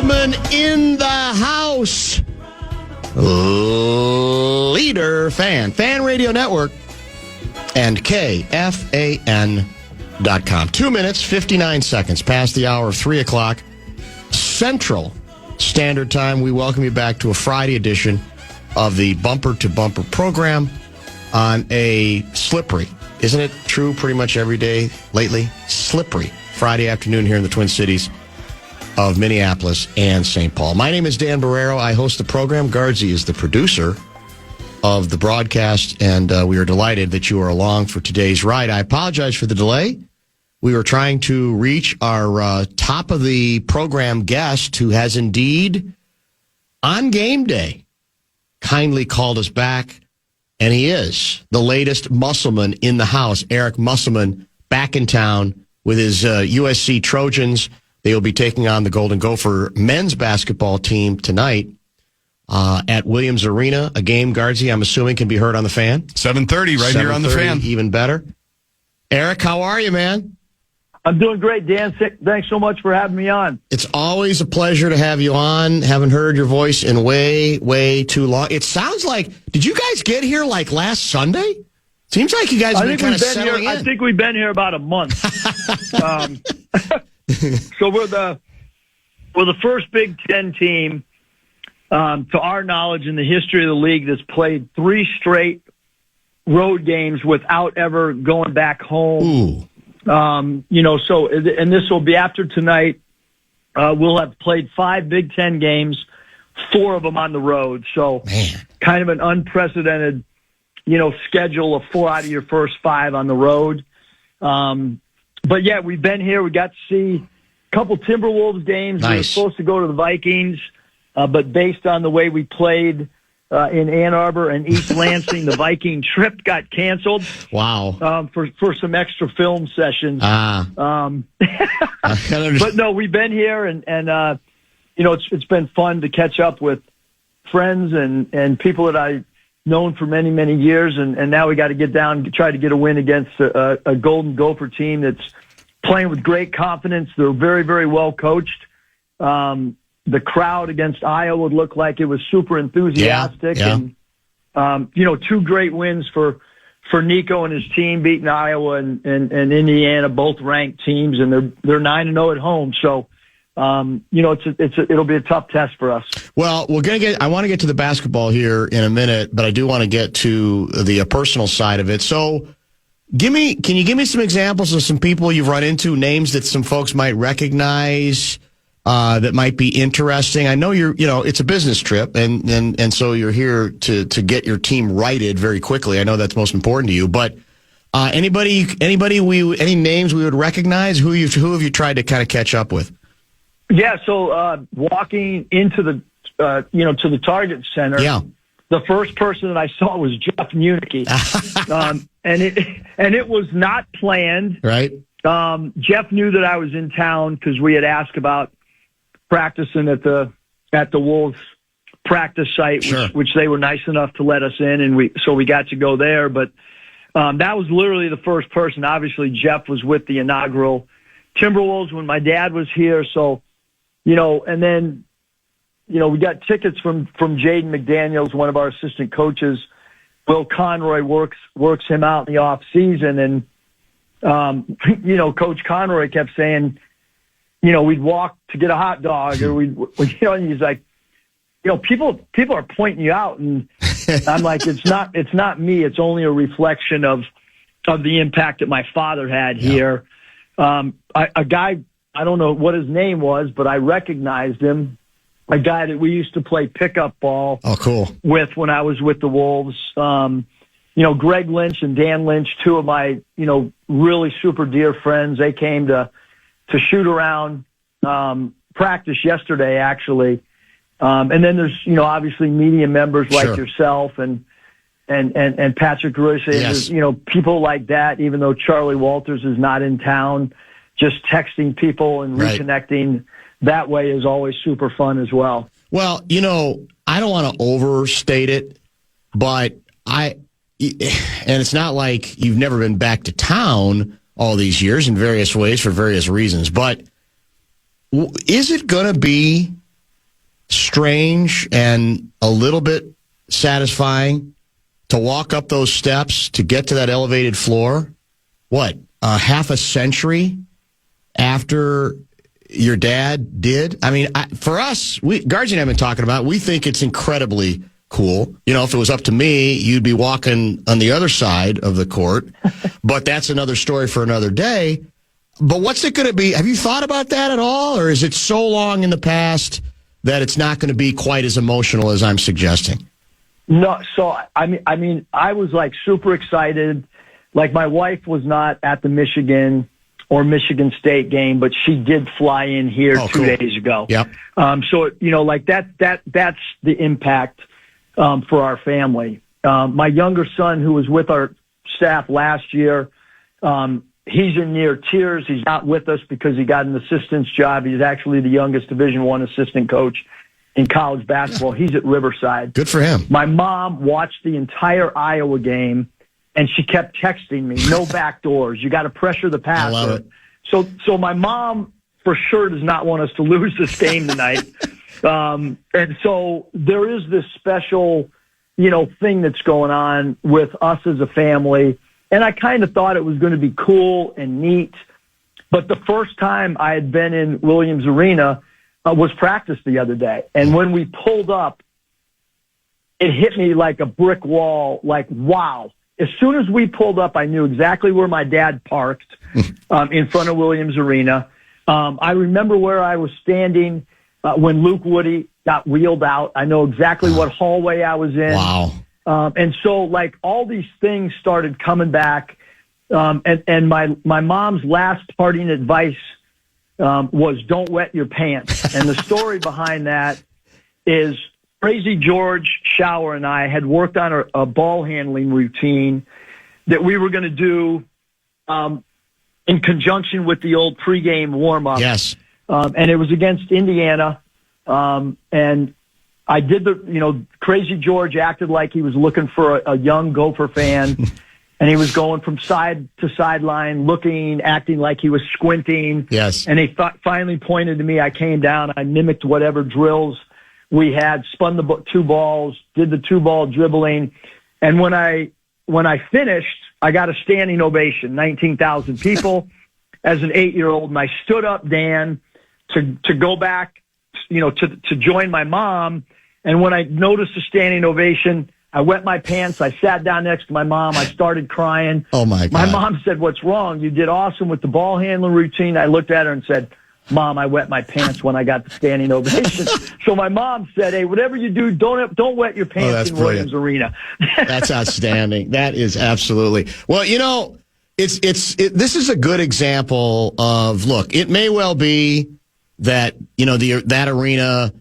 Musselman in the house. Leader Fan Radio Network, and KFAN.com. 2 minutes, 59 seconds past the hour of 3 o'clock Central Standard Time. We welcome you back to a Friday edition of the Bumper to Bumper program on a slippery, isn't it true pretty much every day lately? Slippery Friday afternoon here in the Twin Cities of Minneapolis and St. Paul. My name is Dan Barreiro. I host the program. Guardsy is the producer of the broadcast, and we are delighted that you are along for today's ride. I apologize for the delay. We were trying to reach our top of the program guest, who has indeed, on game day, kindly called us back, and he is the latest Musselman in the house. Eric Musselman back in town with his USC Trojans. They will be taking on the Golden Gopher men's basketball team tonight at Williams Arena. A game, Guardsy, I'm assuming, can be heard on the Fan. 7:30 right here on the Fan. Even better. Eric, how are you, man? I'm doing great, Dan. Thanks so much for having me on. It's always a pleasure to have you on. Haven't heard your voice in way too long. It sounds like, did you guys get here like last Sunday? Seems like you guys have been kind of settling in. I think we've been here about a month. So we're the first Big Ten team, to our knowledge, in the history of the league that's played 3 straight road games without ever going back home. Ooh. And this will be after tonight. We'll have played 5 Big Ten games, 4 of them on the road. So kind of an unprecedented, schedule of 4 out of your first 5 on the road. But yeah, we've been here. We got to see a couple Timberwolves games. Nice. We were supposed to go to the Vikings, but based on the way we played in Ann Arbor and East Lansing, the Viking trip got canceled. Wow. For some extra film sessions. But no, we've been here, and it's been fun to catch up with friends and people that I've known for many, many years, and now we got to get down and try to get a win against a Golden Gopher team that's playing with great confidence. They're very, very well coached. The crowd against Iowa looked like it was super enthusiastic. Yeah. And 2 great wins for Nico and his team, beating Iowa and Indiana, both ranked teams, and they're 9-0 at home. So, it'll be a tough test for us. Well, I want to get to the basketball here in a minute, but I do want to get to the personal side of it. So, can you give me some examples of some people you've run into, names that some folks might recognize, that might be interesting? I know it's a business trip, and so you're here to get your team righted very quickly. I know that's most important to you, but any names we would recognize? Who have you tried to kind of catch up with? Yeah, so walking into the to the Target Center, the first person that I saw was Jeff Municky, and it was not planned. Right. Jeff knew that I was in town because we had asked about practicing at the Wolves practice site, which they were nice enough to let us in, and we got to go there. But that was literally the first person. Obviously, Jeff was with the inaugural Timberwolves when my dad was here, so. And then, we got tickets from Jaden McDaniels, one of our assistant coaches. Will Conroy works him out in the off season. And, Coach Conroy kept saying, we'd walk to get a hot dog, or and he's like, people are pointing you out. And I'm like, it's not me. It's only a reflection of the impact that my father had here. A guy, I don't know what his name was, but I recognized him. A guy that we used to play pickup ball with when I was with the Wolves. Greg Lynch and Dan Lynch, 2 of my, really super dear friends. They came to shoot around practice yesterday, actually. And then there's, obviously media members like yourself and Patrick Royce. Yes. There's, people like that, even though Charlie Walters is not in town. Just texting people and reconnecting that way is always super fun as well. Well, I don't want to overstate it, but and it's not like you've never been back to town all these years in various ways for various reasons, but is it going to be strange and a little bit satisfying to walk up those steps to get to that elevated floor? What, half a century after your dad did? I mean, for us, Guards and I have been talking about, we think it's incredibly cool. You know, if it was up to me, you'd be walking on the other side of the court. But that's another story for another day. But what's it going to be? Have you thought about that at all? Or is it so long in the past that it's not going to be quite as emotional as I'm suggesting? No, so I mean, I was like super excited. Like my wife was not at the Michigan or Michigan State game, but she did fly in here 2 days ago. Yep. So you know, like that's the impact for our family. My younger son, who was with our staff last year, he's in near tears. He's not with us because he got an assistant's job. He's actually the youngest Division I assistant coach in college basketball. He's at Riverside. Good for him. My mom watched the entire Iowa game, and she kept texting me, no back doors. You got to pressure the passer. I love it. So my mom for sure does not want us to lose this game tonight. And so there is this special, you know, thing that's going on with us as a family. And I kind of thought it was going to be cool and neat. But the first time I had been in Williams Arena was practice the other day. And when we pulled up, it hit me like a brick wall, like, wow. As soon as we pulled up, I knew exactly where my dad parked in front of Williams Arena. I remember where I was standing when Luke Woody got wheeled out. I know exactly what hallway I was in. Wow. And so, like, all these things started coming back. And my mom's last parting advice was don't wet your pants. And the story behind that is Crazy George Shower and I had worked on a ball handling routine that we were going to do in conjunction with the old pregame warm-up. Yes. And it was against Indiana. And I did Crazy George acted like he was looking for a young Gopher fan. And he was going from side to sideline, looking, acting like he was squinting. Yes. And he finally pointed to me. I came down. I mimicked whatever drills we had, spun the two balls, did the 2-ball dribbling. And when I finished, I got a standing ovation, 19,000 people as an 8-year-old. And I stood up, Dan, to go back, to join my mom. And when I noticed a standing ovation, I wet my pants. I sat down next to my mom. I started crying. Oh, my God. My mom said, "What's wrong? You did awesome with the ball handling routine." I looked at her and said, "Mom, I wet my pants when I got the standing ovation." So my mom said, "Hey, whatever you do, don't wet your pants in Williams Arena." That's outstanding. That is absolutely. Well, this is a good example of, look, it may well be that, that arena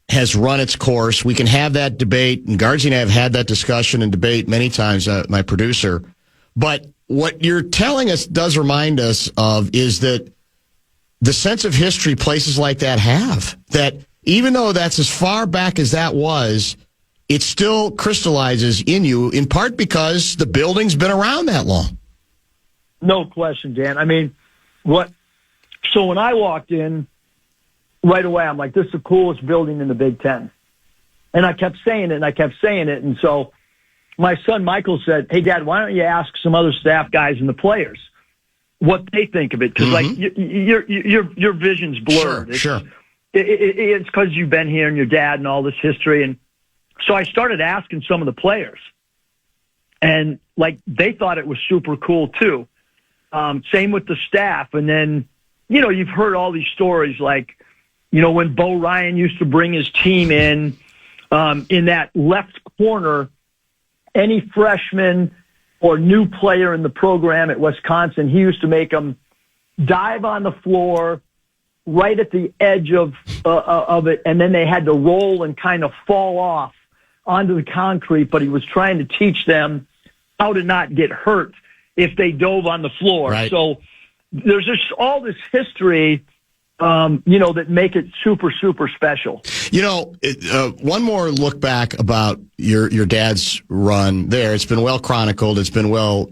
has run its course. We can have that debate, and Guardsy and I have had that discussion and debate many times, my producer. But what you're telling us does remind us of is that the sense of history places like that have, that even though that's as far back as that was, it still crystallizes in you, in part because the building's been around that long. No question, Dan. I mean, so when I walked in, right away, I'm like, this is the coolest building in the Big Ten. And I kept saying it, And so my son, Michael, said, "Hey, Dad, why don't you ask some other staff guys and the players what they think of it?" Because, like, your vision's blurred. Sure. It's because you've been here and your dad and all this history. And so I started asking some of the players. And, like, they thought it was super cool, too. Same with the staff. And then, you've heard all these stories, like, when Bo Ryan used to bring his team in that left corner, any freshman or new player in the program at Wisconsin, he used to make them dive on the floor right at the edge of it, and then they had to roll and kind of fall off onto the concrete, but he was trying to teach them how to not get hurt if they dove on the floor. Right. So there's just all this history that make it super, super special. One more look back about your dad's run there. It's been well chronicled. It's been well,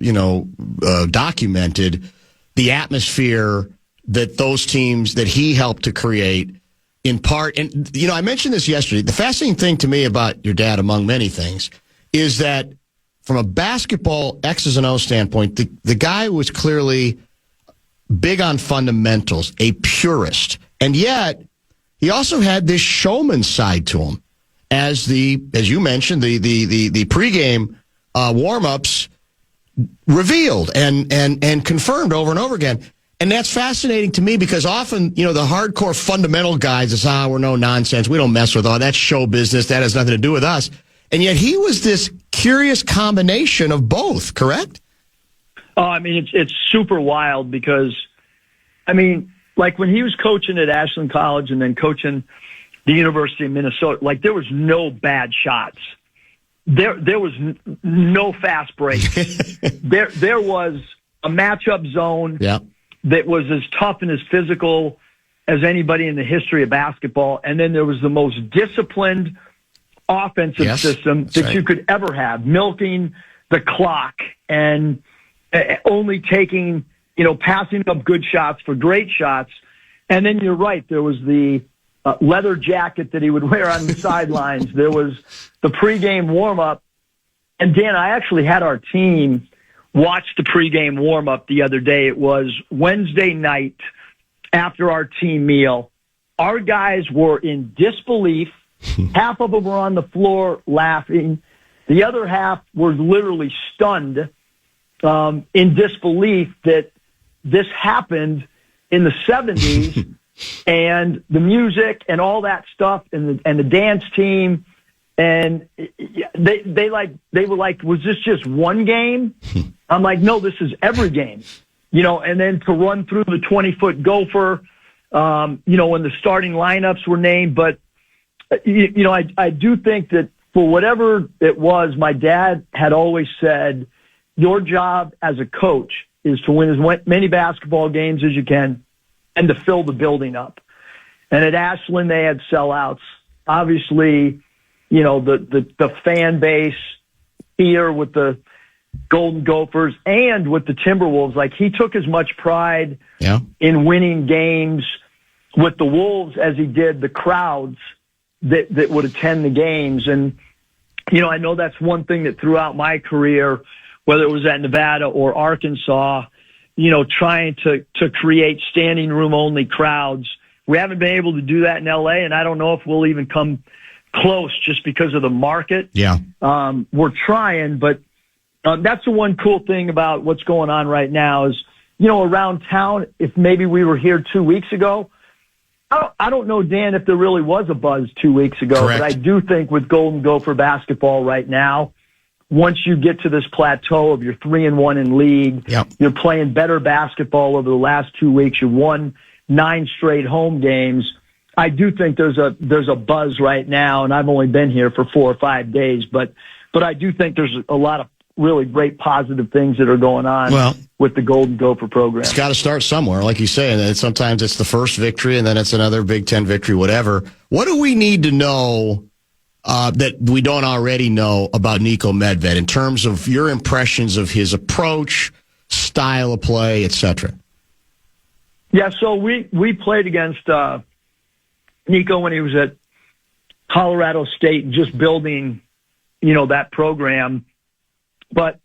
documented. The atmosphere that those teams that he helped to create in part, and, I mentioned this yesterday. The fascinating thing to me about your dad, among many things, is that from a basketball X's and O's standpoint, the guy was clearly big on fundamentals, a purist. And yet, he also had this showman side to him. As you mentioned, the pregame warm-ups revealed and confirmed over and over again. And that's fascinating to me because often, the hardcore fundamental guys is, we're no nonsense. We don't mess with all that show business. That has nothing to do with us. And yet he was this curious combination of both, correct? Oh, I mean, it's super wild because, I mean, like when he was coaching at Ashland College and then coaching the University of Minnesota, like there was no bad shots. There was no fast breaks. there was a matchup zone that was as tough and as physical as anybody in the history of basketball. And then there was the most disciplined offensive system that you could ever have, milking the clock and only taking, passing up good shots for great shots. And then you're right, there was the leather jacket that he would wear on the sidelines. There was the pregame warm-up. And, Dan, I actually had our team watch the pregame warm-up the other day. It was Wednesday night after our team meal. Our guys were in disbelief. Half of them were on the floor laughing. The other half were literally stunned in disbelief that this happened in the 70s. And the music and all that stuff and the dance team. And they were like, was this just one game? I'm like, no, this is every game, and then to run through the 20-foot gopher, when the starting lineups were named. But, I do think that for whatever it was, my dad had always said, your job as a coach is to win as many basketball games as you can and to fill the building up. And at Ashland, they had sellouts. Obviously, the fan base here with the Golden Gophers and with the Timberwolves, like he took as much pride in winning games with the Wolves as he did the crowds that would attend the games. And, I know that's one thing that throughout my career, whether it was at Nevada or Arkansas, trying to create standing room only crowds. We haven't been able to do that in LA, and I don't know if we'll even come close just because of the market. Yeah. We're trying, but that's the one cool thing about what's going on right now is, around town, if maybe we were here 2 weeks ago, I don't know, Dan, if there really was a buzz 2 weeks ago. Correct. But I do think with Golden Gopher basketball right now, once you get to this plateau of you're 3-1 in league, you're playing better basketball over the last 2 weeks. You won 9 straight home games. I do think there's a buzz right now, and I've only been here for 4 or 5 days, but I do think there's a lot of really great positive things that are going on with the Golden Gopher program. It's got to start somewhere, like you say, and sometimes it's the first victory, and then it's another Big Ten victory, whatever. What do we need to know that we don't already know about Niko Medved in terms of your impressions of his approach, style of play, etc.? Yeah, so we played against Niko when he was at Colorado State, just building, that program. But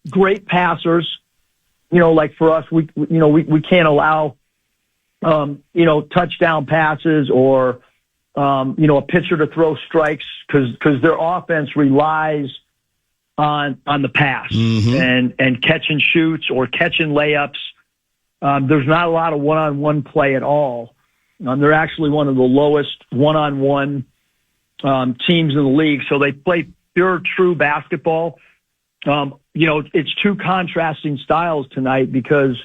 great passers, like for us, we can't allow, touchdown passes or, a pitcher to throw strikes because their offense relies on the pass and catch and shoots or catching layups. There's not a lot of one-on-one play at all. They're actually one of the lowest one-on-one teams in the league. So they play pure, true basketball. It's two contrasting styles tonight because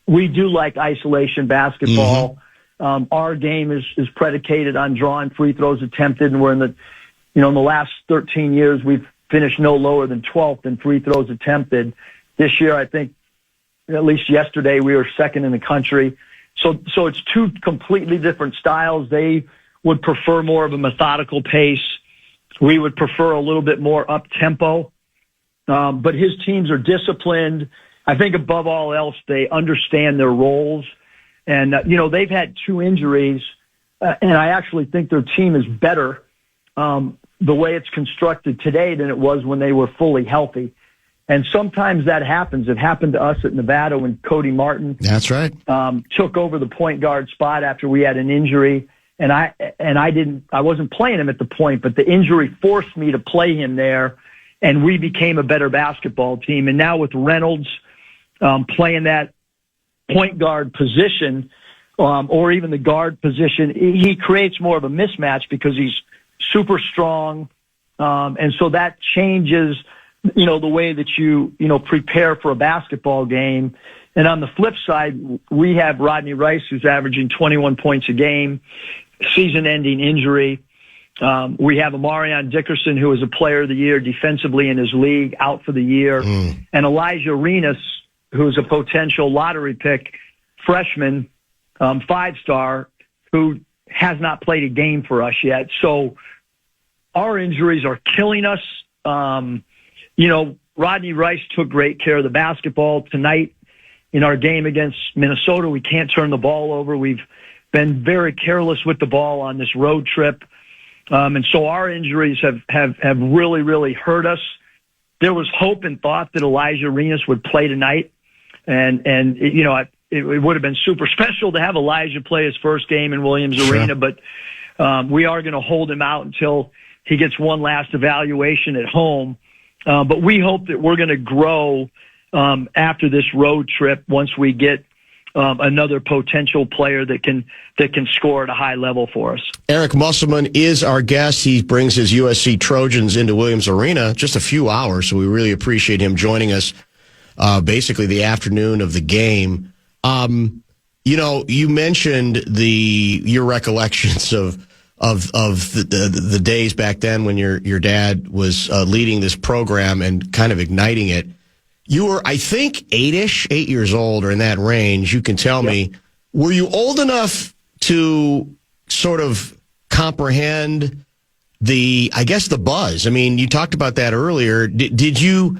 we do like isolation basketball. Our game is predicated on drawing free throws attempted, and we're in the last 13 years, we've finished no lower than 12th in free throws attempted. This year, I think, at least yesterday, we were second in the country. So it's two completely different styles. They would prefer more of a methodical pace. We would prefer a little bit more up-tempo. But his teams are disciplined. I think above all else, they understand their roles. And, they've had 2 injuries and I actually think their team is better the way it's constructed today than it was when they were fully healthy. And sometimes that happens. It happened to us at Nevada when Cody Martin That's right. Took over the point guard spot after we had an injury. And I wasn't playing him at the point, but the injury forced me to play him there, and we became a better basketball team. And now with Reynolds playing that point guard position, or even the guard position, he creates more of a mismatch because he's super strong. And so that changes, the way that you prepare for a basketball game. And on the flip side, we have Rodney Rice, who's averaging 21 points a game, season-ending injury. We have Amarion Dickerson, who is a player of the year defensively in his league, out for the year. And Elijah Arenas, who is a potential lottery pick, freshman, 5-star, who has not played a game for us yet. So our injuries are killing us. Rodney Rice took great care of the basketball tonight in our game against Minnesota. We can't turn the ball over. We've been very careless with the ball on this road trip. And so our injuries have really, really hurt us. There was hope and thought that Elijah Arenas would play tonight. And it would have been super special to have Elijah play his first game in Williams Arena, but we are going to hold him out until he gets one last evaluation at home. But we hope that we're going to grow after this road trip once we get another potential player that can score at a high level for us. Eric Musselman is our guest. He brings his USC Trojans into Williams Arena just a few hours, so we really appreciate him joining us basically the afternoon of the game. You mentioned your recollections of the days back then when your dad was leading this program and kind of igniting it. You were, I think, 8 years old or in that range. You can tell me. Were you old enough to sort of comprehend the buzz? I mean, you talked about that earlier. Were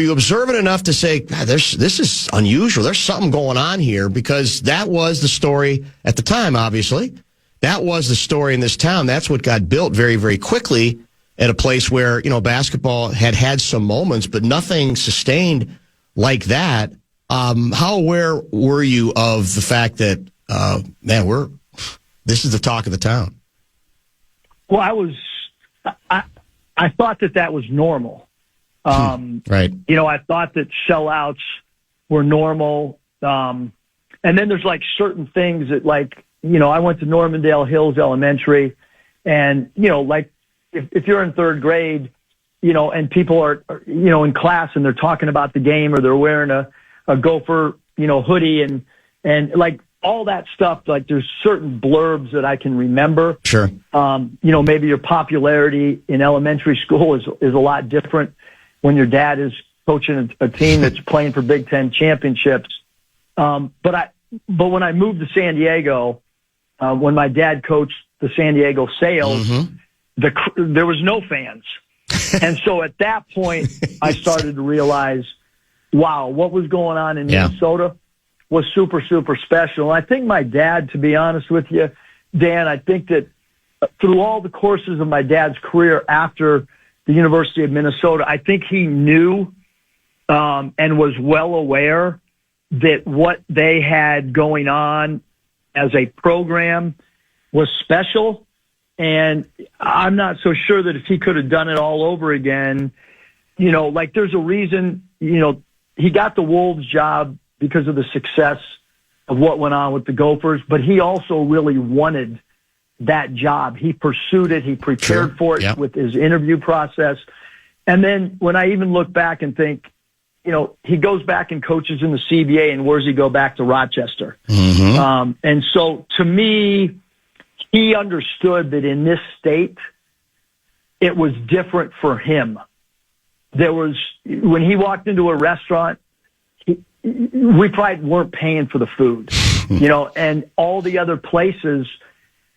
you observant enough to say, God, this is unusual. There's something going on here, because that was the story at the time, obviously. That was the story in this town. That's what got built very, very quickly at a place where, basketball had some moments, but nothing sustained like that. How aware were you of the fact that, this is the talk of the town? Well, I thought that was normal. Right. I thought that sellouts were normal. And then there's certain things that I went to Normandale Hills Elementary, and, if you're in third grade, and people are, in class and they're talking about the game, or they're wearing a Gopher, hoodie and all that stuff, there's certain blurbs that I can remember. Sure. Maybe your popularity in elementary school is a lot different when your dad is coaching a team that's playing for Big Ten championships. But when I moved to San Diego, when my dad coached the San Diego Sails, there was no fans. And so at that point, I started to realize, wow, what was going on in Minnesota was super, super special. And I think my dad, to be honest with you, Dan, I think that through all the courses of my dad's career after the University of Minnesota, I think he knew and was well aware that what they had going on as a program was special. And I'm not so sure that if he could have done it all over again, there's a reason, he got the Wolves job because of the success of what went on with the Gophers, but he also really wanted that job. He pursued it. He prepared for it with his interview process. And then when I even look back and think, he goes back and coaches in the CBA, and where does he go back to Rochester? And so to me, he understood that in this state, it was different for him. When he walked into a restaurant, we probably weren't paying for the food, and all the other places,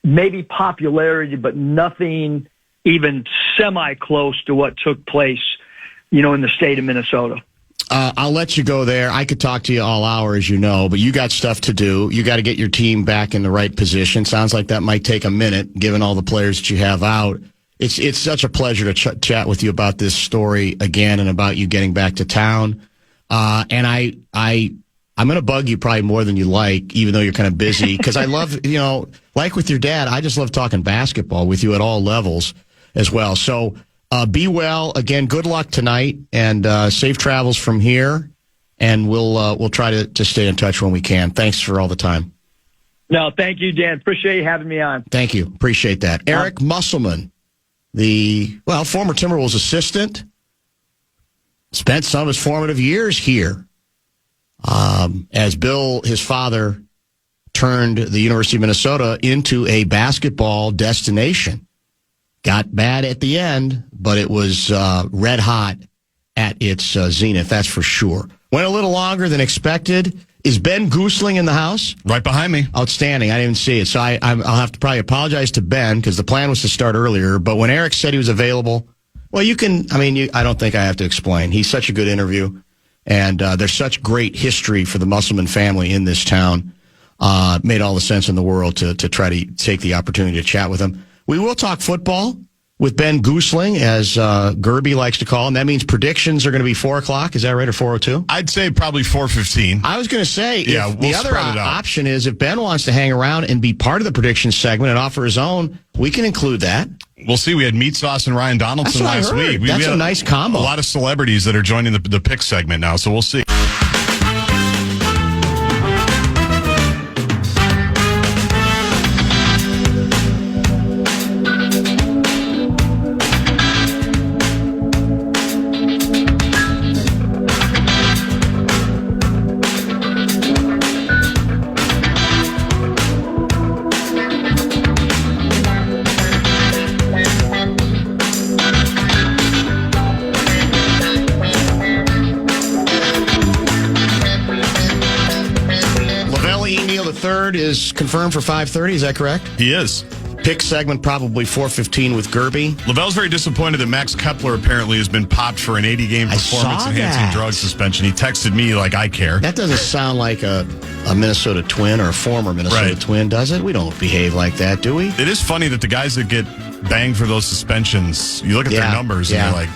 maybe popularity, but nothing even semi-close to what took place, in the state of Minnesota. I'll let you go there. I could talk to you all hour, as you know, but you got stuff to do. You got to get your team back in the right position. Sounds like that might take a minute, given all the players that you have out. It's such a pleasure to chat with you about this story again and about you getting back to town. And I'm going to bug you probably more than you like, even though you're kind of busy, because I love, like with your dad, I just love talking basketball with you at all levels as well. So be well. Again, good luck tonight, and safe travels from here, and we'll try to stay in touch when we can. Thanks for all the time. No, thank you, Dan. Appreciate you having me on. Thank you. Appreciate that. Eric Musselman, the former Timberwolves assistant, spent some of his formative years here. As Bill, his father, turned the University of Minnesota into a basketball destination. Got bad at the end, but it was red hot at its zenith, that's for sure. Went a little longer than expected. Is Ben Goessling in the house? Right behind me. Outstanding. I didn't even see it. So I'll have to probably apologize to Ben, because the plan was to start earlier. But when Eric said he was available, well, I don't think I have to explain. He's such a good interview. And there's such great history for the Musselman family in this town. Made all the sense in the world to try to take the opportunity to chat with him. We will talk football with Ben Goessling, as Gerby likes to call him. That means predictions are going to be 4 o'clock. Is that right, or 4:02? I'd say probably 4:15. I was going to say, the other option is if Ben wants to hang around and be part of the prediction segment and offer his own, we can include that. We'll see. We had Meat Sauce and Ryan Donaldson last week. That's a nice combo. A lot of celebrities that are joining the pick segment now, so we'll see. Is confirmed for 5:30. Is that correct? He is. Pick segment probably 4:15 with Gerby. Lavelle's very disappointed that Max Kepler apparently has been popped for an 80-game performance-enhancing drug suspension. He texted me like, I care. That doesn't sound like a Minnesota Twin or a former Minnesota Twin, does it? We don't behave like that, do we? It is funny that the guys that get banged for those suspensions, you look at their numbers and you're like,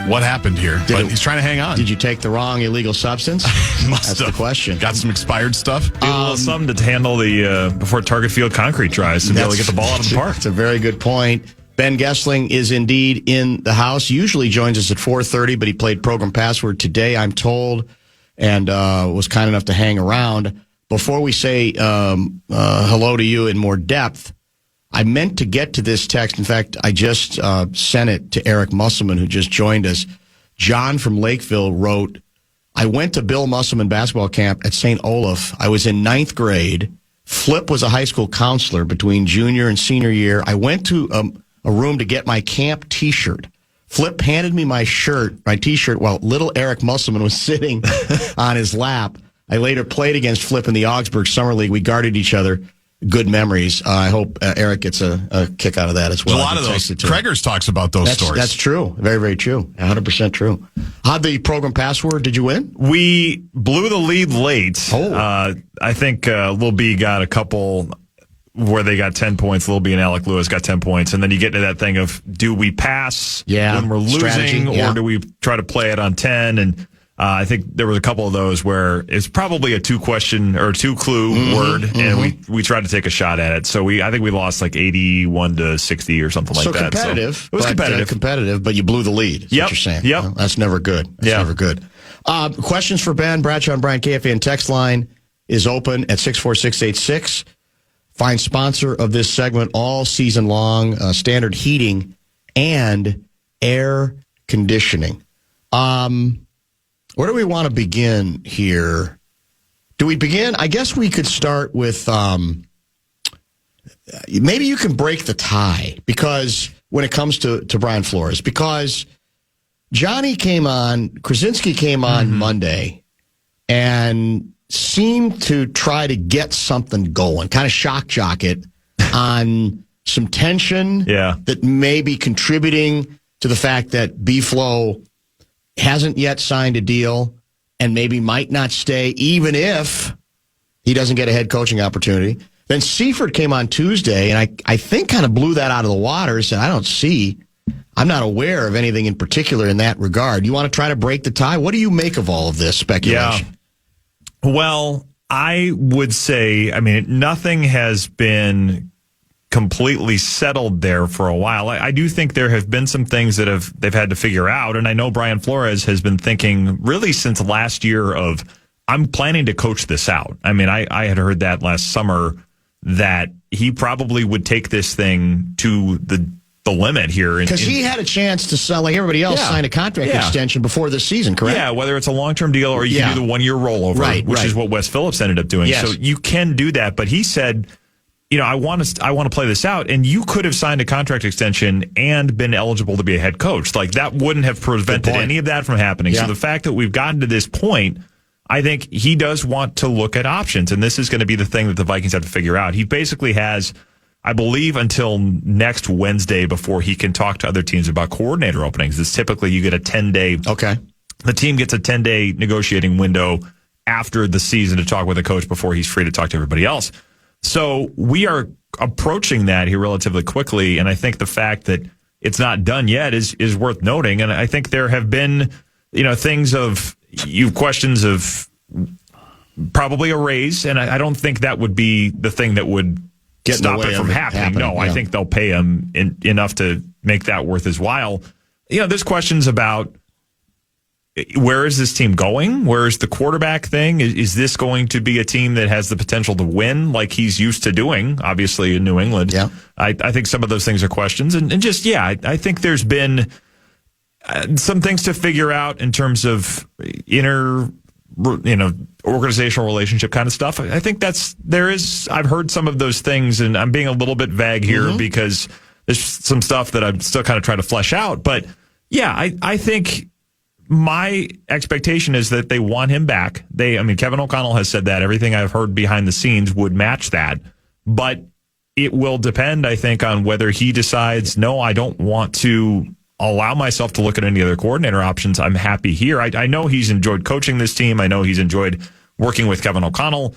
what happened here? But he's trying to hang on. Did you take the wrong illegal substance? That's the question. Got some expired stuff? Do a little something to handle the before Target Field concrete dries and be able to get the ball out of the park. That's a very good point. Ben Goessling is indeed in the house. Usually joins us at 4:30, but he played Program Password today, I'm told, and was kind enough to hang around. Before we say hello to you in more depth, I meant to get to this text. In fact, I just sent it to Eric Musselman, who just joined us. John from Lakeville wrote, I went to Bill Musselman basketball camp at St. Olaf. I was in 9th grade. Flip was a high school counselor between junior and senior year. I went to a room to get my camp T-shirt. Flip handed me my T-shirt, while little Eric Musselman was sitting on his lap. I later played against Flip in the Augsburg Summer League. We guarded each other. Good memories. I hope Eric gets a kick out of that as well. There's a lot of those. Kreger's talks about those stories. That's true. Very, very true. 100% true. How'd the Program Password? Did you win? We blew the lead late. I think Lil B got a couple where they got 10 points. Lil B and Alec Lewis got 10 points. And then you get into that thing of, do we pass when we're losing, or do we try to play it on 10? And I think there was a couple of those where it's probably a 2-question or 2-clue word, and we tried to take a shot at it. So I think we lost like 81-60 or something like that. Competitive. So it was competitive, but you blew the lead. Is what you're saying. Yep. Well, that's never good. Never good. Questions for Ben? Bradshaw and Brian KFAN text line is open at 64686. Find sponsor of this segment all season long, Standard Heating and Air Conditioning. Where do we want to begin here? Do we begin? I guess we could start with maybe you can break the tie, because when it comes to Brian Flores, because Johnny came on, Krasinski came on Monday and seemed to try to get something going, kind of shock jock it on some tension that may be contributing to the fact that B-Flow hasn't yet signed a deal and maybe might not stay even if he doesn't get a head coaching opportunity. Then Seifert came on Tuesday, and I think kind of blew that out of the water, said, I'm not aware of anything in particular in that regard. You want to try to break the tie? What do you make of all of this speculation? Yeah. Well, I would say, nothing has been completely settled there for a while. I do think there have been some things that they've had to figure out, and I know Brian Flores has been thinking really since last year of, I'm planning to coach this out. I had heard that last summer that he probably would take this thing to the limit here. Because he had a chance to sell, like everybody else, sign a contract extension before this season, correct? Yeah, whether it's a long-term deal or you can do the one-year rollover, which is what Wes Phillips ended up doing. Yes. So you can do that. But he said, I want to play this out, and you could have signed a contract extension and been eligible to be a head coach. Like, that wouldn't have prevented any of that from happening. Yeah. So the fact that we've gotten to this point, I think he does want to look at options, and this is going to be the thing that the Vikings have to figure out. He basically has, I believe, until next Wednesday before he can talk to other teams about coordinator openings. It's typically you get a 10-day. Okay. The team gets a 10-day negotiating window after the season to talk with a coach before he's free to talk to everybody else. So we are approaching that here relatively quickly, and I think the fact that it's not done yet is worth noting. And I think there have been, things of questions of probably a raise, and I don't think that would be the thing that would stop it from happening. No, I think they'll pay him enough to make that worth his while. There's questions about where is this team going? Where is the quarterback thing? Is this going to be a team that has the potential to win like he's used to doing, obviously, in New England? Yeah. I think some of those things are questions. And just, I think there's been some things to figure out in terms of organizational relationship kind of stuff. I think I've heard some of those things, and I'm being a little bit vague here because there's some stuff that I'm still kind of trying to flesh out. But I think my expectation is that they want him back. Kevin O'Connell has said that. Everything I've heard behind the scenes would match that. But it will depend, I think, on whether he decides, no, I don't want to allow myself to look at any other coordinator options. I'm happy here. I know he's enjoyed coaching this team. I know he's enjoyed working with Kevin O'Connell.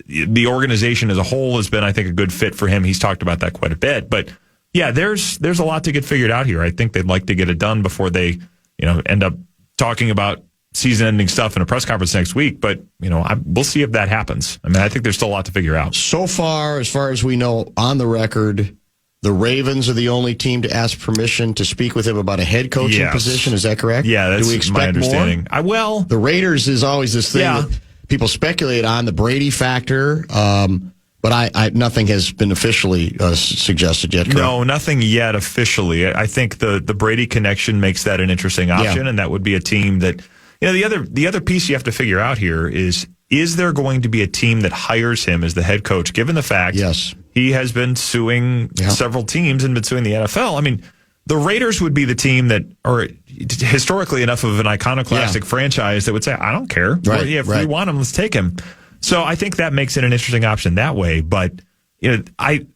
The organization as a whole has been, I think, a good fit for him. He's talked about that quite a bit. But there's a lot to get figured out here. I think they'd like to get it done before they, end up talking about season-ending stuff in a press conference next week. But, we'll see if that happens. I think there's still a lot to figure out. So far, as we know, on the record, the Ravens are the only team to ask permission to speak with him about a head coaching position. Is that correct? Yeah, that's Do we expect my understanding. More? The Raiders is always this thing that people speculate on, the Brady factor. But nothing has been officially suggested yet. Correct? No, nothing yet officially. I think the Brady connection makes that an interesting option, and that would be a team that, the other piece you have to figure out here is there going to be a team that hires him as the head coach, given the fact he has been suing several teams and been suing the NFL? The Raiders would be the team that are historically enough of an iconoclastic franchise that would say, I don't care. Right, if we want him, let's take him. So I think that makes it an interesting option that way. But I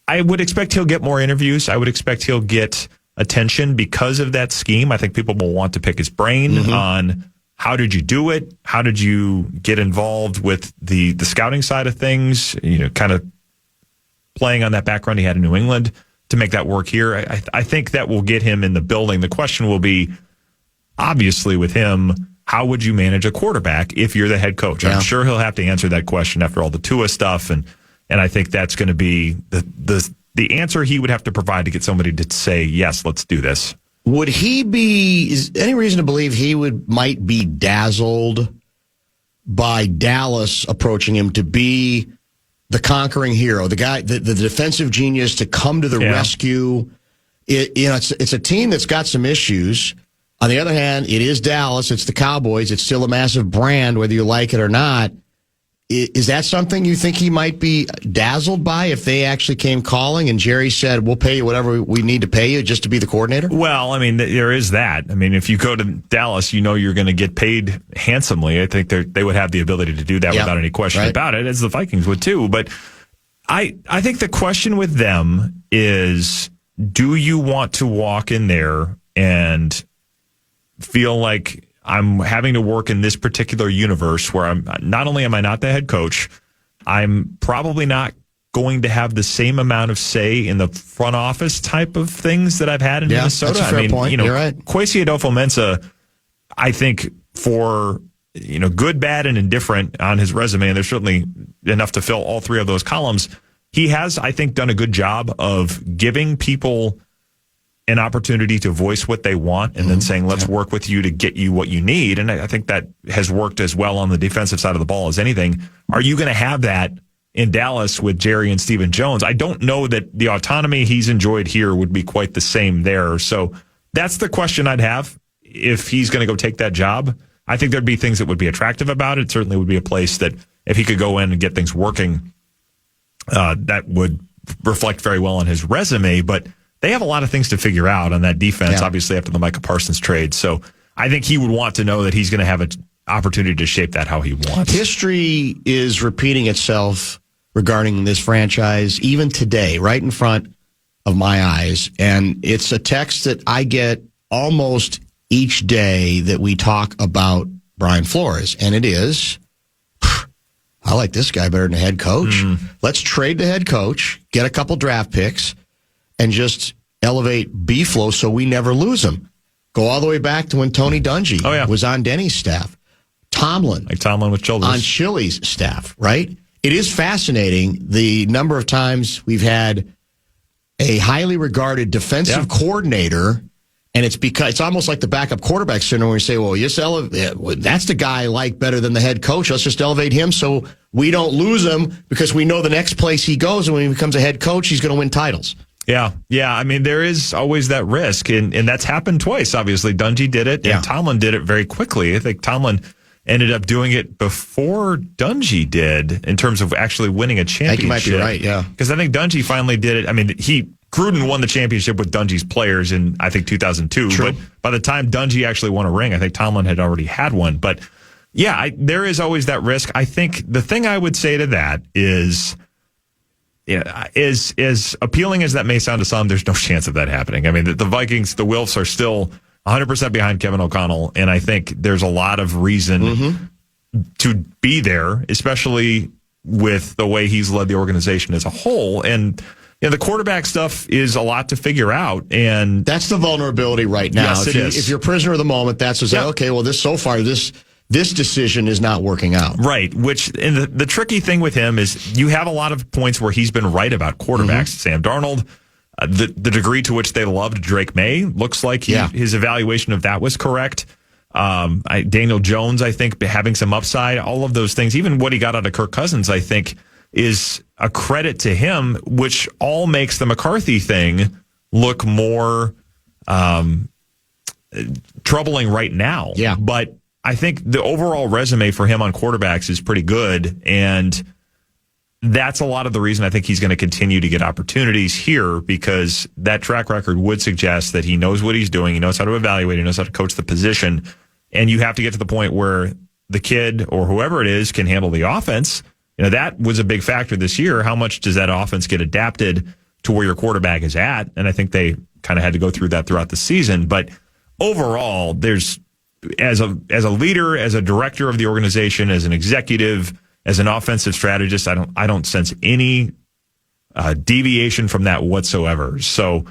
would expect he'll get more interviews. I would expect he'll get attention because of that scheme. I think people will want to pick his brain on how did you do it? How did you get involved with the scouting side of things? Kind of playing on that background he had in New England to make that work here. I think that will get him in the building. The question will be, obviously, with him, how would you manage a quarterback if you're the head coach? I'm sure he'll have to answer that question after all the Tua stuff, and I think that's going to be the answer he would have to provide to get somebody to say, yes, let's do this. Would he be, is any reason to believe he might be dazzled by Dallas approaching him to be the conquering hero, the guy, the defensive genius to come to the rescue? It's a team that's got some issues. On the other hand, it is Dallas. It's the Cowboys. It's still a massive brand, whether you like it or not. Is that something you think he might be dazzled by if they actually came calling and Jerry said, we'll pay you whatever we need to pay you just to be the coordinator? Well, there is that. If you go to Dallas, you're going to get paid handsomely. I think they would have the ability to do that without any question about it, as the Vikings would too. But I think the question with them is, do you want to walk in there and feel like I'm having to work in this particular universe where I'm not only am I not the head coach, I'm probably not going to have the same amount of say in the front office type of things that I've had in Minnesota. That's a fair point. You're right. Kwesi Adolfo-Mensah, I think for good, bad, and indifferent on his resume, and there's certainly enough to fill all three of those columns. He has, I think, done a good job of giving people an opportunity to voice what they want and then saying, let's work with you to get you what you need. And I think that has worked as well on the defensive side of the ball as anything. Are you going to have that in Dallas with Jerry and Stephen Jones? I don't know that the autonomy he's enjoyed here would be quite the same there. So that's the question I'd have if he's going to go take that job. I think there'd be things that would be attractive about it. Certainly would be a place that if he could go in and get things working, that would reflect very well on his resume. But they have a lot of things to figure out on that defense, obviously, after the Micah Parsons trade. So I think he would want to know that he's going to have an opportunity to shape that how he wants. History is repeating itself regarding this franchise, even today, right in front of my eyes. And it's a text that I get almost each day that we talk about Brian Flores. And it is, I like this guy better than the head coach. Let's trade the head coach, get a couple draft picks, and just elevate B-Flow so we never lose him. Go all the way back to when Tony Dungy was on Denny's staff. Tomlin. Like Tomlin with Childress. On Chili's staff, right? It is fascinating the number of times we've had a highly regarded defensive coordinator, and it's almost like the backup quarterback syndrome where you say, well, that's the guy I like better than the head coach. Let's just elevate him so we don't lose him because we know the next place he goes and when he becomes a head coach, he's going to win titles. Yeah. I mean, there is always that risk, and that's happened twice. Obviously, Dungy did it, and Tomlin did it very quickly. I think Tomlin ended up doing it before Dungy did in terms of actually winning a championship. I think you might be right, yeah. Because I think Dungy finally did it. I mean, Gruden won the championship with Dungy's players in, I think, 2002. True. But by the time Dungy actually won a ring, I think Tomlin had already had one. But, there is always that risk. I think the thing I would say to that is, as appealing as that may sound to some, there's no chance of that happening. I mean, the Vikings, the Wilfs are still 100% behind Kevin O'Connell, and I think there's a lot of reason to be there, especially with the way he's led the organization as a whole. And the quarterback stuff is a lot to figure out, and that's the vulnerability right now. Yes, if you're prisoner of the moment, that's to say, okay, well, this decision is not working out. Right, and the tricky thing with him is you have a lot of points where he's been right about quarterbacks. Sam Darnold, the degree to which they loved Drake May, looks like his evaluation of that was correct. Daniel Jones, I think, having some upside, all of those things, even what he got out of Kirk Cousins, I think, is a credit to him, which all makes the McCarthy thing look more troubling right now. Yeah. But I think the overall resume for him on quarterbacks is pretty good, and that's a lot of the reason I think he's going to continue to get opportunities here, because that track record would suggest that he knows what he's doing, he knows how to evaluate, he knows how to coach the position, and you have to get to the point where the kid or whoever it is can handle the offense. That was a big factor this year. How much does that offense get adapted to where your quarterback is at? And I think they kind of had to go through that throughout the season. But overall, there's as a leader, as a director of the organization, as an executive, as an offensive strategist, I don't sense any deviation from that whatsoever. So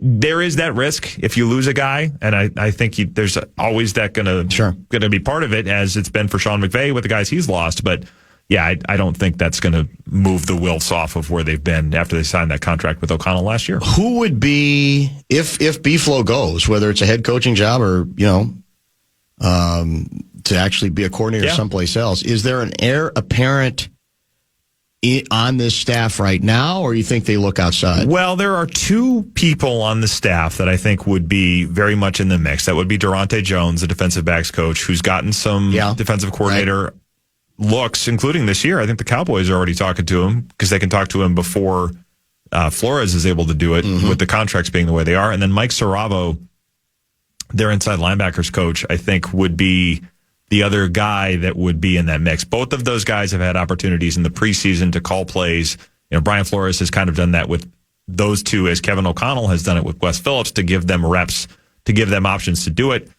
there is that risk if you lose a guy, and I think there's always that going to be part of it, as it's been for Sean McVay with the guys he's lost. But I don't think that's going to move the Wilfs off of where they've been after they signed that contract with O'Connell last year. Who would be, if B-Flow goes, whether it's a head coaching job or to actually be a coordinator someplace else, is there an heir apparent on this staff right now, or you think they look outside? Well, there are two people on the staff that I think would be very much in the mix. That would be Durante Jones, the defensive backs coach, who's gotten some defensive coordinator looks, including this year. I think the Cowboys are already talking to him because they can talk to him before Flores is able to do it with the contracts being the way they are. And then Mike Saravo, their inside linebackers coach, I think would be the other guy that would be in that mix. Both of those guys have had opportunities in the preseason to call plays. Brian Flores has kind of done that with those two, as Kevin O'Connell has done it with Wes Phillips, to give them reps, to give them options to do it.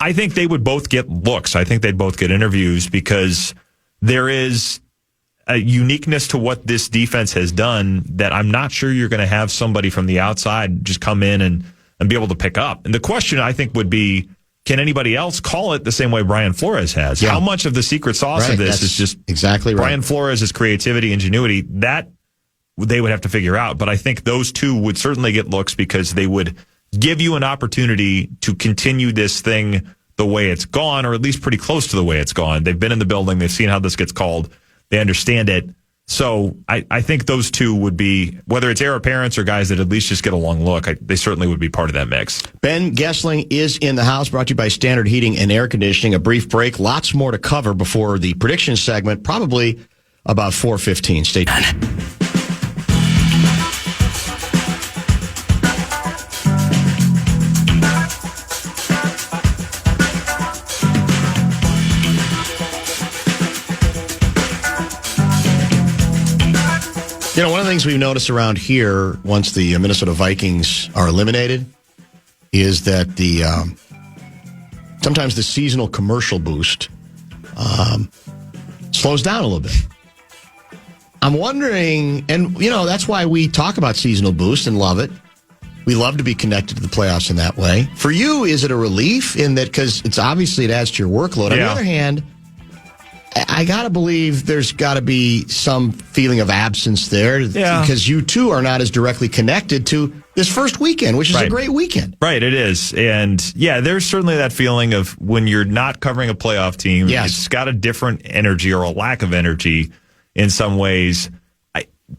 I think they would both get looks. I think they'd both get interviews because there is a uniqueness to what this defense has done that I'm not sure you're going to have somebody from the outside just come in and be able to pick up. And the question, I think, would be, can anybody else call it the same way Brian Flores has? Yeah. How much of the secret sauce of this is just exactly Brian Flores' creativity, ingenuity? That they would have to figure out. But I think those two would certainly get looks because they would give you an opportunity to continue this thing the way it's gone, or at least pretty close to the way it's gone. They've been in the building. They've seen how this gets called. They understand it. So I think those two would be, whether it's heir apparents or guys that at least just get a long look, they certainly would be part of that mix. Ben Goessling is in the house, brought to you by Standard Heating and Air Conditioning. A brief break. Lots more to cover before the prediction segment, probably about 4:15. Stay tuned. You know, one of the things we've noticed around here, once the Minnesota Vikings are eliminated, is that sometimes the seasonal commercial boost slows down a little bit. I'm wondering, and you know, that's why we talk about seasonal boost and love it. We love to be connected to the playoffs in that way. For you, is it a relief in that, because it's obviously it adds to your workload? On the other hand, I got to believe there's got to be some feeling of absence there because you, too, are not as directly connected to this first weekend, which is a great weekend. Right, it is. And, yeah, there's certainly that feeling of when you're not covering a playoff team, it's got a different energy or a lack of energy in some ways.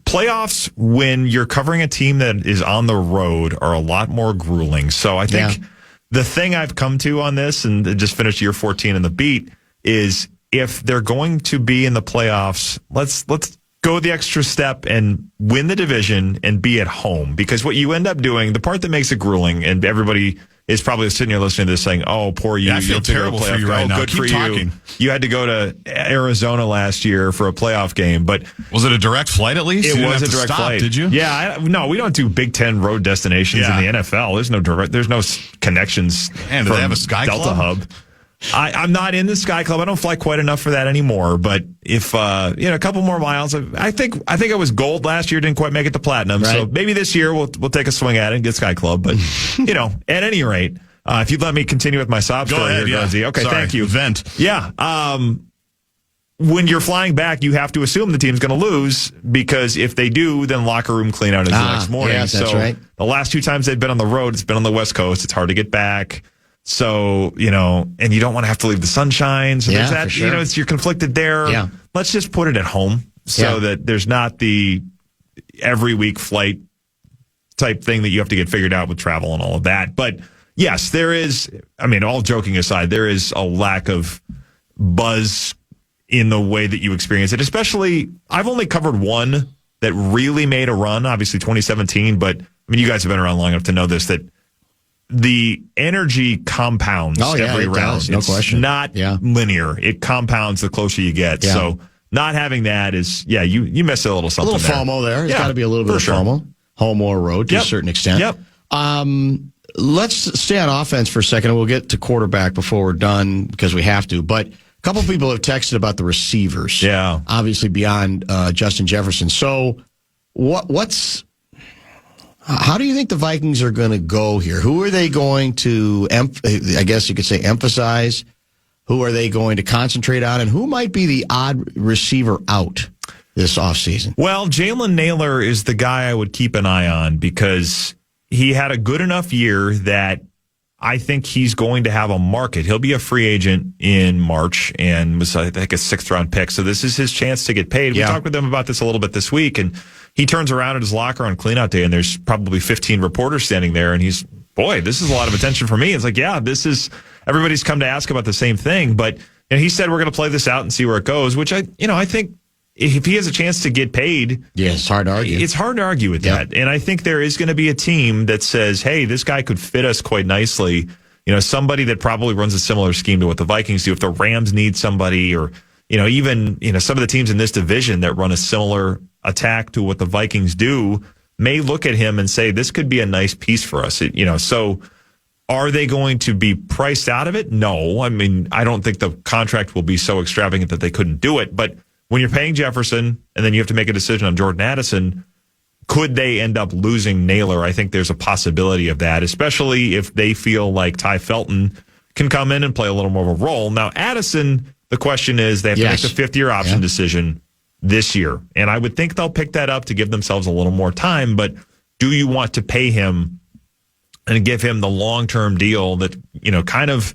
Playoffs, when you're covering a team that is on the road, are a lot more grueling. So I think the thing I've come to on this, and just finished year 14 in the beat, is if they're going to be in the playoffs, let's go the extra step and win the division and be at home. Because what you end up doing, the part that makes it grueling, and everybody is probably sitting here listening to this saying, oh, poor you. I feel terrible for you right now. Good for you. You had to go to Arizona last year for a playoff game. But was it a direct flight at least? It was a direct flight. Did you? Yeah. No, we don't do Big Ten road destinations in the NFL. There's no connections. And do they have a Sky Delta Club? Hub. I'm not in the Sky Club. I don't fly quite enough for that anymore. But if a couple more miles, I think I was gold last year. Didn't quite make it to platinum. Right. So maybe this year we'll take a swing at it and get Sky Club. But at any rate, if you'd let me continue with my sob story here, Guzzi. Okay, sorry, thank you. Vent. Yeah. When you're flying back, you have to assume the team's going to lose because if they do, then locker room clean out is the next morning. Yeah, that's right. The last two times they've been on the road, it's been on the West Coast. It's hard to get back. So, and you don't want to have to leave the sunshine. So there's that, for sure. You're conflicted there. Yeah. Let's just put it at home so that there's not the every week flight type thing that you have to get figured out with travel and all of that. But yes, there is, all joking aside, there is a lack of buzz in the way that you experience it. Especially, I've only covered one that really made a run, obviously 2017, but you guys have been around long enough to know this, that the energy compounds every round. Does, no question. It's not linear. It compounds the closer you get. Yeah. So not having that is, you miss a little something. A little FOMO there. There's got to be a little bit of FOMO. Home or road to a certain extent. Yep. Let's stay on offense for a second. We'll get to quarterback before we're done because we have to. But a couple people have texted about the receivers. Yeah. Obviously beyond Justin Jefferson. So how do you think the Vikings are going to go here? Who are they going to, I guess you could say, emphasize? Who are they going to concentrate on? And who might be the odd receiver out this offseason? Well, Jalen Naylor is the guy I would keep an eye on because he had a good enough year that I think he's going to have a market. He'll be a free agent in March and was, I think, a 6th-round pick. So this is his chance to get paid. We talked with him about this a little bit this week, and he turns around at his locker on cleanout day, and there's probably 15 reporters standing there, and he's, boy, this is a lot of attention for me. It's like, everybody's come to ask about the same thing, but he said we're going to play this out and see where it goes, which I think if he has a chance to get paid, it's hard to argue. It's hard to argue with that, and I think there is going to be a team that says, hey, this guy could fit us quite nicely. Somebody that probably runs a similar scheme to what the Vikings do. If the Rams need somebody, or even some of the teams in this division that run a similar attack to what the Vikings do may look at him and say, this could be a nice piece for us. So Are they going to be priced out of it? No. I mean, I don't think the contract will be so extravagant that they couldn't do it. But when you're paying Jefferson and then you have to make a decision on Jordan Addison, could they end up losing Naylor? I think there's a possibility of that, especially if they feel like Ty Felton can come in and play a little more of a role. Now, Addison, the question is they have to make the fifth-year option decision this year. And I would think they'll pick that up to give themselves a little more time. But do you want to pay him and give him the long-term deal that, kind of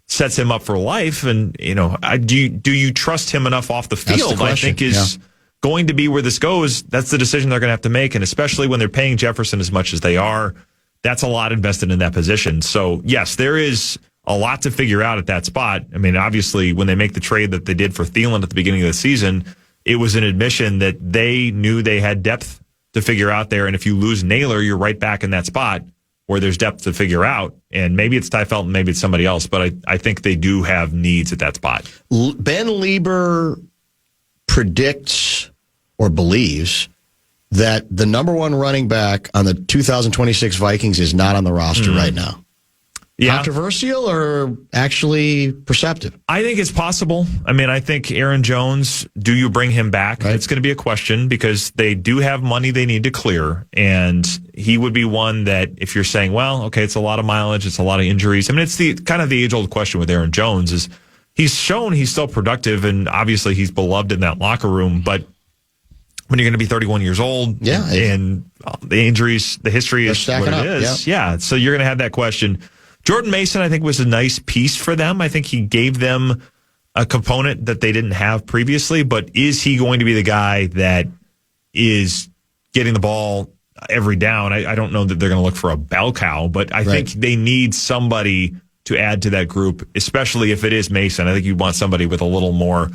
sets him up for life? And, do you trust him enough off the field? I think is going to be where this goes. That's the decision they're going to have to make. And especially when they're paying Jefferson as much as they are, that's a lot invested in that position. So, yes, there is a lot to figure out at that spot. I mean, obviously, when they make the trade that they did for Thielen at the beginning of the season, it was an admission that they knew they had depth to figure out there. And if you lose Naylor, you're right back in that spot where there's depth to figure out. And maybe it's Ty Felton, maybe it's somebody else, but I think they do have needs at that spot. Ben Lieber predicts or believes that the number one running back on the 2026 Vikings is not on the roster right now. Yeah. Controversial or actually perceptive? I think it's possible. I mean, I think Aaron Jones, do you bring him back? Right. It's going to be a question because they do have money they need to clear. And he would be one that if you're saying, well, okay, it's a lot of mileage, it's a lot of injuries. I mean, it's the kind of the age-old question with Aaron Jones is he's shown he's still productive and obviously he's beloved in that locker room. But when you're going to be 31 years old and the injuries, the history is what it is. Yeah. So you're going to have that question. Jordan Mason, I think, was a nice piece for them. I think he gave them a component that they didn't have previously, but is he going to be the guy that is getting the ball every down? I don't know that they're going to look for a bell cow, but I think they need somebody to add to that group, especially if it is Mason. I think you want somebody with a little more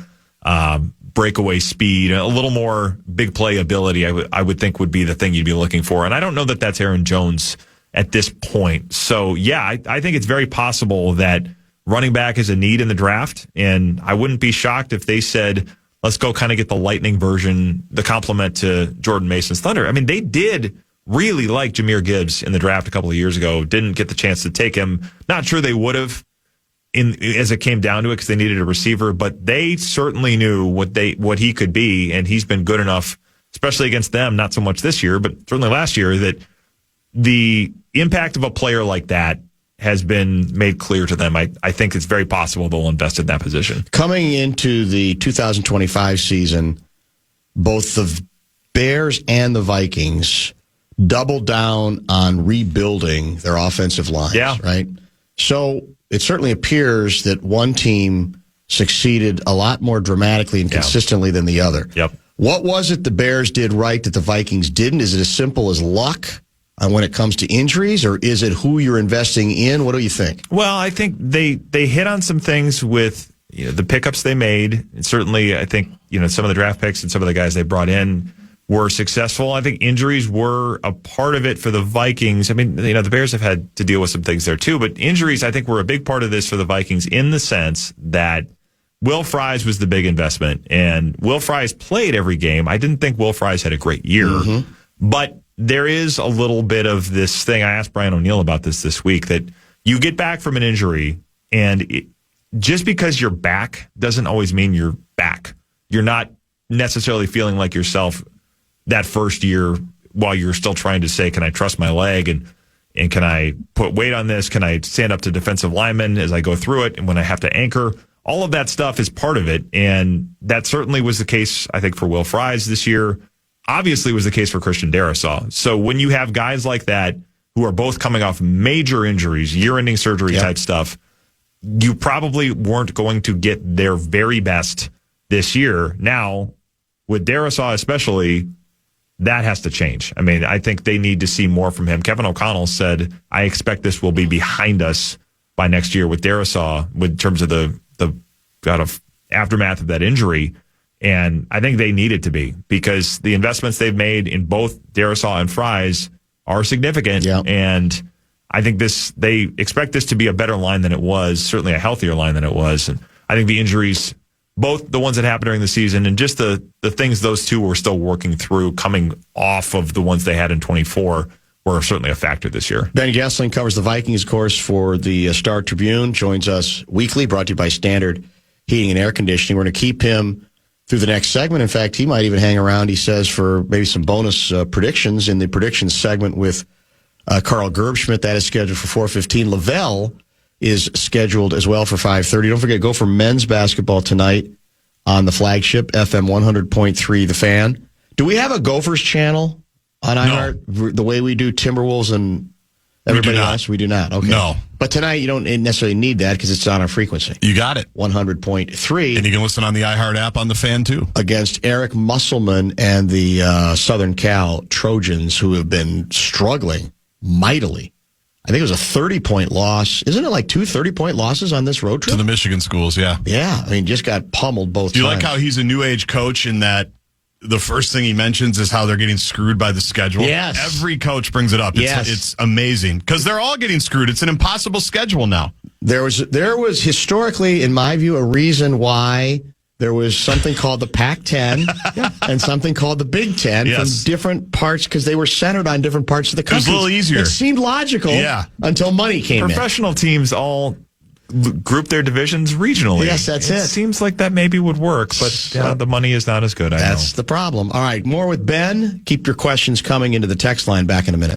breakaway speed, a little more big play ability, I would think would be the thing you'd be looking for. And I don't know that that's Aaron Jones at this point. So, yeah, I think it's very possible that running back is a need in the draft, and I wouldn't be shocked if they said, let's go kind of get the Lightning version, the complement to Jordan Mason's Thunder. I mean, they did really like Jahmyr Gibbs in the draft a couple of years ago, didn't get the chance to take him. Not sure they would have as it came down to it because they needed a receiver, but they certainly knew what he could be, and he's been good enough, especially against them, not so much this year, but certainly last year, that the impact of a player like that has been made clear to them. I think it's very possible they'll invest in that position. Coming into the 2025 season, both the Bears and the Vikings doubled down on rebuilding their offensive lines, right? So it certainly appears that one team succeeded a lot more dramatically and consistently than the other. What was it the Bears did right that the Vikings didn't? Is it as simple as luck when it comes to injuries, or is it who you're investing in? What do you think? Well, I think they hit on some things with the pickups they made. And certainly, I think some of the draft picks and some of the guys they brought in were successful. I think injuries were a part of it for the Vikings. I mean, the Bears have had to deal with some things there too, but injuries I think were a big part of this for the Vikings in the sense that Will Fries was the big investment, and Will Fries played every game. I didn't think Will Fries had a great year, but there is a little bit of this thing. I asked Brian O'Neill about this week, that you get back from an injury, and just because you're back doesn't always mean you're back. You're not necessarily feeling like yourself that first year while you're still trying to say, can I trust my leg? And can I put weight on this? Can I stand up to defensive linemen as I go through it? And when I have to anchor, all of that stuff is part of it. And that certainly was the case, I think, for Will Fries this year. Obviously was the case for Christian Darrisaw. So when you have guys like that who are both coming off major injuries, year-ending surgery type stuff, you probably weren't going to get their very best this year. Now, with Darrisaw especially, that has to change. I mean, I think they need to see more from him. Kevin O'Connell said, I expect this will be behind us by next year with Darrisaw in terms of the aftermath of that injury. And I think they need it to be, because the investments they've made in both Darrisaw and Fries are significant. And I think they expect this to be a better line than it was, certainly a healthier line than it was. And I think the injuries, both the ones that happened during the season and just the things those two were still working through coming off of the ones they had in 24, were certainly a factor this year. Ben Goessling covers the Vikings, of course, for the Star Tribune, joins us weekly, brought to you by Standard Heating and Air Conditioning. We're going to keep him through the next segment. In fact, he might even hang around, he says, for maybe some bonus predictions in the predictions segment with Carl Gerbschmidt. That is scheduled for 4:15. Lavelle is scheduled as well for 5:30. Don't forget, go for men's basketball tonight on the flagship, FM 100.3 The Fan. Do we have a Gophers channel on iHeart the way we do Timberwolves and everybody else? We do not. Okay. No. But tonight you don't necessarily need that because it's on our frequency. You got it. 100.3. And you can listen on the iHeart app on the Fan, too. Against Eric Musselman and the Southern Cal Trojans, who have been struggling mightily. I think it was a 30-point loss. Isn't it like 2 30-point losses on this road trip? To the Michigan schools, yeah. Yeah. I mean, just got pummeled both times. Do you like how he's a new age coach in that the first thing he mentions is how they're getting screwed by the schedule? Yes. Every coach brings it up. It's amazing because they're all getting screwed. It's an impossible schedule now. There was historically, in my view, a reason why there was something called the Pac-10 and something called the Big Ten from different parts because they were centered on different parts of the country. It was a little easier. It seemed logical until money came in. Professional teams all group their divisions regionally. Yes, that's it. It seems like that maybe would work, but the money is not as good. That's the problem. All right, more with Ben. Keep your questions coming into the text line. Back in a minute.